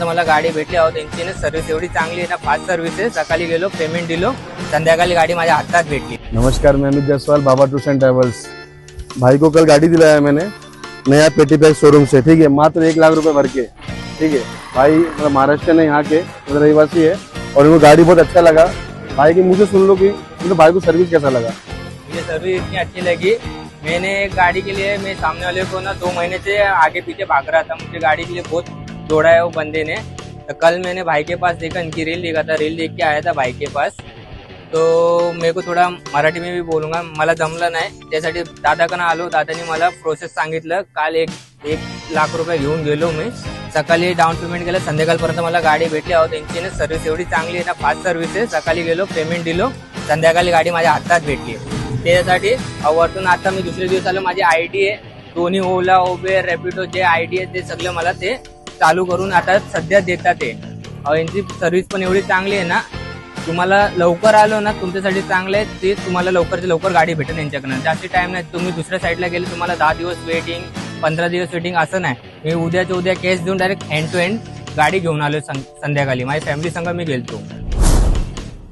मला गाडी भेटली आहोत त्यांची ना सर्व्हिस एवढी चांगली आहे ना, फास्ट सर्व्हिस आहे. सकाळी गेलो, पेमेंट दिलो, संध्याकाळी गाड़ी माझ्या हातात भेटली. नमस्कार, मैं अमित जायसवाल, बाबा टूर्स एंड ट्रैवल्स। भाई को कल गाड़ी दिलाया मैंने नया पेटी पैक शोरूम से, ठीक है, मात्र 1 लाख रुपए भर के, ठीक है। भाई मतलब महाराष्ट्र में यहाँ के मतलब रहीवासी है और इनको गाड़ी बहुत अच्छा लगा। भाई की मुझे सुन लो कि मतलब भाई को सर्विस कैसा लगा। मुझे सर्विस इतनी अच्छी लगी। मैंने गाड़ी के लिए, मैं सामने वाले को ना 2 महीने से आगे पीछे भाग रहा था, मुझे गाड़ी के लिए बहुत दौड़ा है वो बंदे ने। तो कल मैंने भाई के पास देखा, इनकी रील देखा था, रील देख के आया था भाई के पास। तो मेरे को थोड़ा मराठी में भी बोलूंगा, मला जमलं नाही, त्यासाठी दादाकडे आलो. दादानी मला प्रोसेस सांगितलं. काल एक लाख रुपये घेऊन गेलो मी. सकाळी डाऊन पेमेंट केलं, संध्याकाळपर्यंत मला गाडी भेटली आहोत त्यांची ना सर्व्हिस एवढी चांगली आहे ना, फास्ट सर्व्हिस आहे. सकाळी गेलो, पेमेंट दिलो, संध्याकाळी गाडी माझ्या हातात भेटली. त्याच्यासाठी वरतून आता मी दुसरे दिवस आलो, माझी आयडी आहे दोन्ही, ओला, उबेर, रॅपिडो जे आयडी आहे ते सगळं मला ते चालू करून आता सध्या देतात. ते यांची सर्व्हिस पण एवढी चांगली आहे ना, तुम्हाला लवकर आलो ना तुमच्यासाठी चांगलं आहे. ते तुम्हाला लवकरच्या लवकर गाडी भेटेल यांच्याकडनं. जास्त टाइम नाही, तुम्ही दुसऱ्या साईडला गेले तुम्हाला 10 दिवस वेटिंग, 15 दिवस वेटिंग असं नाही. मी उद्याच्या उद्या कॅश देऊन डायरेक्ट हँड टू हँड गाडी घेऊन आलो. संध्याकाळी माझ्या फॅमिली संग मी गेलतो.